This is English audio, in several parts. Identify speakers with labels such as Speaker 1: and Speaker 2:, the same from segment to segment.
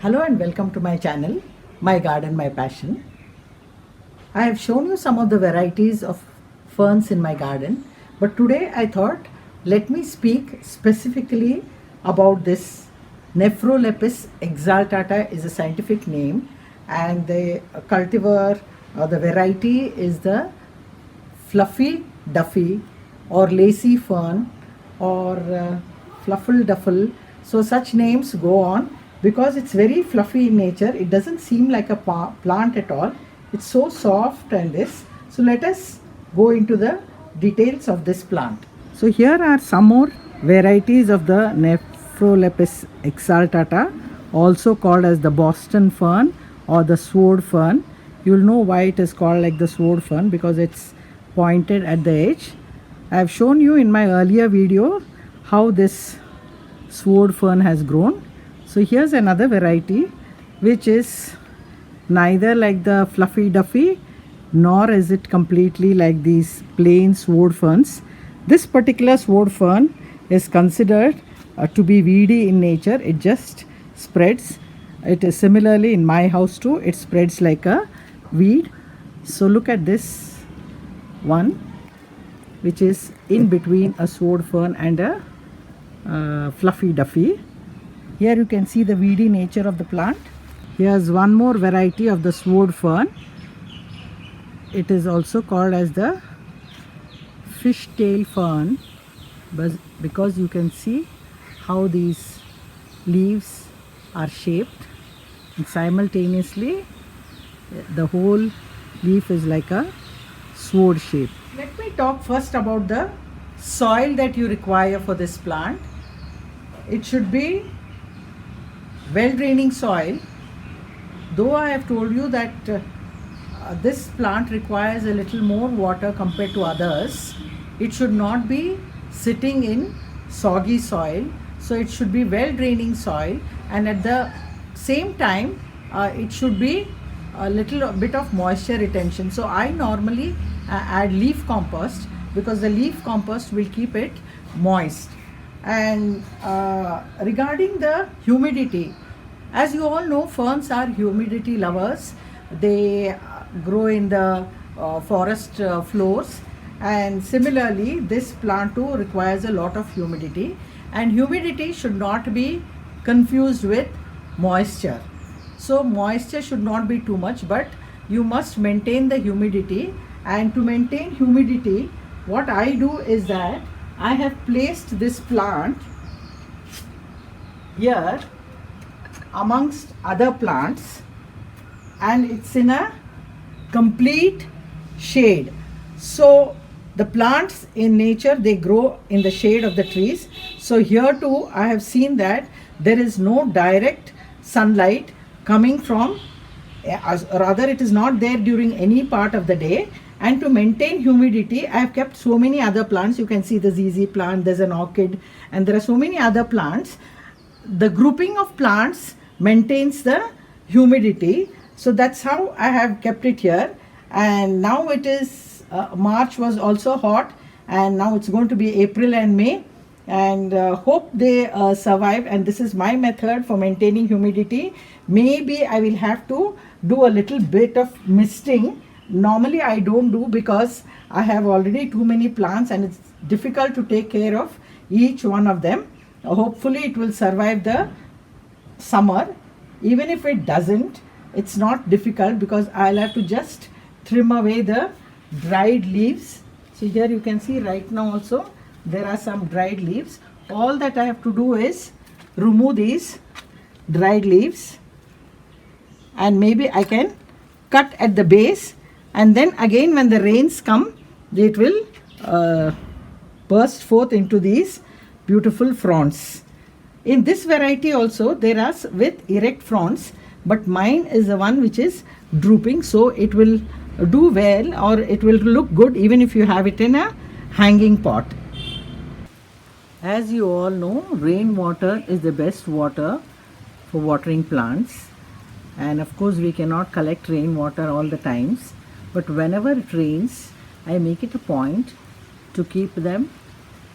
Speaker 1: Hello and welcome to my channel, My Garden, My Passion. I have shown you some of the varieties of ferns in my garden, but today I thought let me speak specifically about this Nephrolepis exaltata is a scientific name, and the cultivar or the variety is the fluffy duffy or lacy fern or fluffle duffle. So such names go on because it's very fluffy in nature. It doesn't seem like a plant at all. It's so soft and this. So let us go into the details of this plant. So here are some more varieties of the Nephrolepis exaltata, also called as the Boston fern or the sword fern. You'll know why it is called like the sword fern, because it's pointed at the edge. I have shown you in my earlier video how this sword fern has grown. So here's another variety which is neither like the fluffy duffy nor is it completely like these plain sword ferns. This particular sword fern is considered to be weedy in nature. It just spreads. It is similarly in my house too. It spreads like a weed. So look at this one, which is in between a sword fern and a fluffy duffy. Here you can see the weedy nature of the plant. Here's one more variety of the sword fern. It is also called as the fishtail fern, but because you can see how these leaves are shaped, and simultaneously the whole leaf is like a sword shape. Let me talk first about the soil that you require for this plant. It should be well draining soil. Though I have told you that this plant requires a little more water compared to others, it should not be sitting in soggy soil. So it should be well draining soil, and at the same time it should be a little bit of moisture retention. So I normally add leaf compost, because the leaf compost will keep it moist. And regarding the humidity, as you all know, ferns are humidity lovers. They grow in the forest floors, and similarly this plant too requires a lot of humidity, and humidity should not be confused with moisture. So moisture should not be too much, but you must maintain the humidity. And to maintain humidity, what I do is that I have placed this plant here amongst other plants, and it's in a complete shade. So the plants in nature, they grow in the shade of the trees. So here too I have seen that there is no direct sunlight coming from, rather it is not there during any part of the day. And to maintain humidity, I have kept so many other plants. You can see the ZZ plant, there's an orchid, and there are so many other plants. The grouping of plants maintains the humidity. So that's how I have kept it here. And now it is March was also hot, and now it's going to be April and May, and hope they survive. And this is my method for maintaining humidity. Maybe I will have to do a little bit of misting. Normally I don't do, because I have already too many plants and it's difficult to take care of each one of them. Hopefully it will survive the summer. Even if it doesn't, it's not difficult, because I'll have to just trim away the dried leaves. So here you can see right now also there are some dried leaves. All that I have to do is remove these dried leaves, and maybe I can cut at the base, and then again when the rains come, it will burst forth into these beautiful fronds. In this variety also there are with erect fronds, but mine is the one which is drooping, so it will do well, or it will look good even if you have it in a hanging pot. As you all know, rainwater is the best water for watering plants, and of course we cannot collect rainwater all the times, but whenever it rains, I make it a point to keep them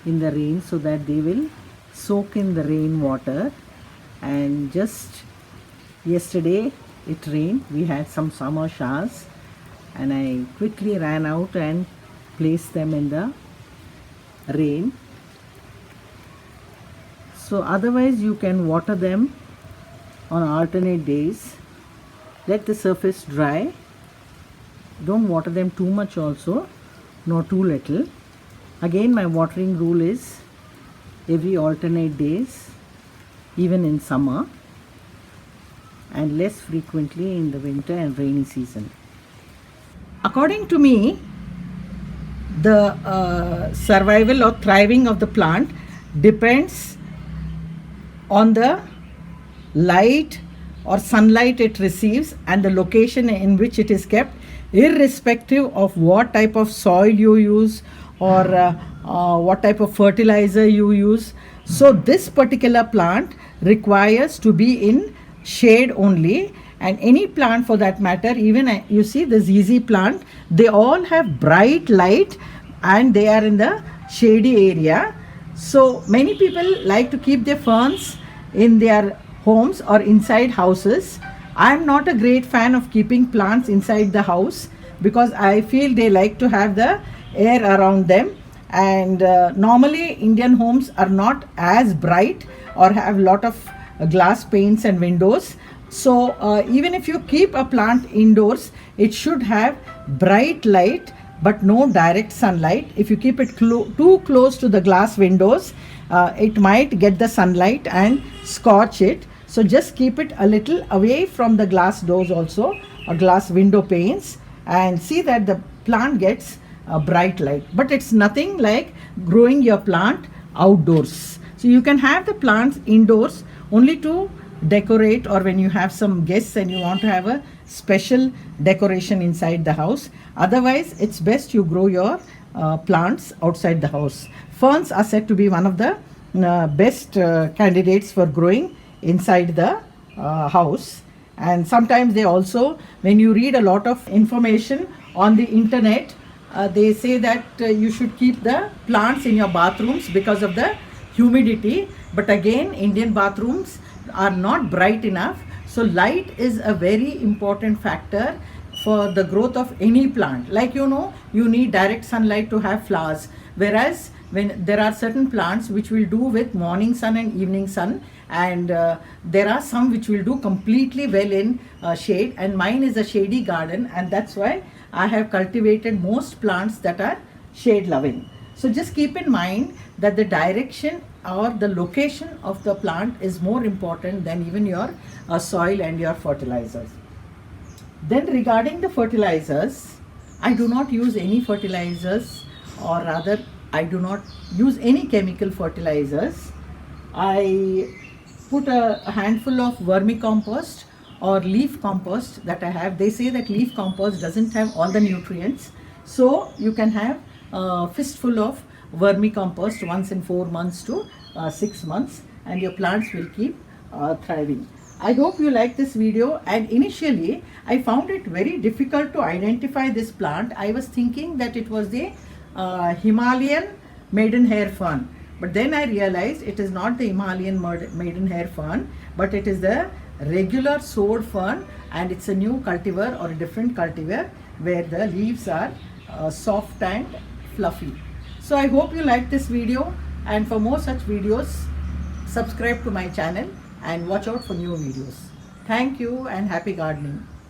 Speaker 1: in the rain so that they will soak in the rainwater and just Yesterday it rained, we had some summer showers, and I quickly ran out and placed them in the rain. So otherwise you can water them on alternate days. Let the surface dry. Don't water them too much also, nor too little. Again, my watering rule is every alternate days, even in summer, and less frequently in the winter and rainy season. According to me, the survival or thriving of the plant depends on the light or sunlight it receives and the location in which it is kept, irrespective of what type of soil you use or what type of fertilizer you use. So this particular plant requires to be in shade only, and any plant for that matter, even you see the ZZ plant, they all have bright light and they are in the shady area. So many people like to keep their ferns in their homes or inside houses. I am not a great fan of keeping plants inside the house because I feel they like to have the air around them, and normally Indian homes are not as bright or have lot of glass panes and windows. So even if you keep a plant indoors, it should have bright light but no direct sunlight. If you keep it too close to the glass windows, it might get the sunlight and scorch it. So just keep it a little away from the glass doors also, or glass window panes, and see that the plant gets bright light. But it's nothing like growing your plant outdoors. So you can have the plants indoors only to decorate, or when you have some guests and you want to have a special decoration inside the house. Otherwise, it's best you grow your plants outside the house. Ferns are said to be one of the best candidates for growing inside the house. And sometimes they also, when you read a lot of information on the internet, they say that you should keep the plants in your bathrooms because of the humidity. But again, Indian bathrooms are not bright enough, so light is a very important factor for the growth of any plant. Like you need direct sunlight to have flowers, whereas when there are certain plants which will do with morning sun and evening sun, and there are some which will do completely well in shade, and mine is a shady garden, and that's why I have cultivated most plants that are shade loving. So just keep in mind that the direction or the location of the plant is more important than even your soil and your fertilizers. Then regarding the fertilizers, I do not use any fertilizers, or rather I do not use any chemical fertilizers. I put a handful of vermicompost or leaf compost that I have. They say that leaf compost doesn't have all the nutrients, so you can have a fistful of vermicompost once in 4 months to 6 months, and your plants will keep thriving. I hope you like this video. And initially I found it very difficult to identify this plant. I was thinking that it was the Himalayan maidenhair fern, but then I realized it is not the Himalayan maidenhair fern, but it is the regular sword fern, and it's a new cultivar or a different cultivar where the leaves are soft and fluffy. So I hope you like this video, and for more such videos, subscribe to my channel and watch out for new videos. Thank you and happy gardening.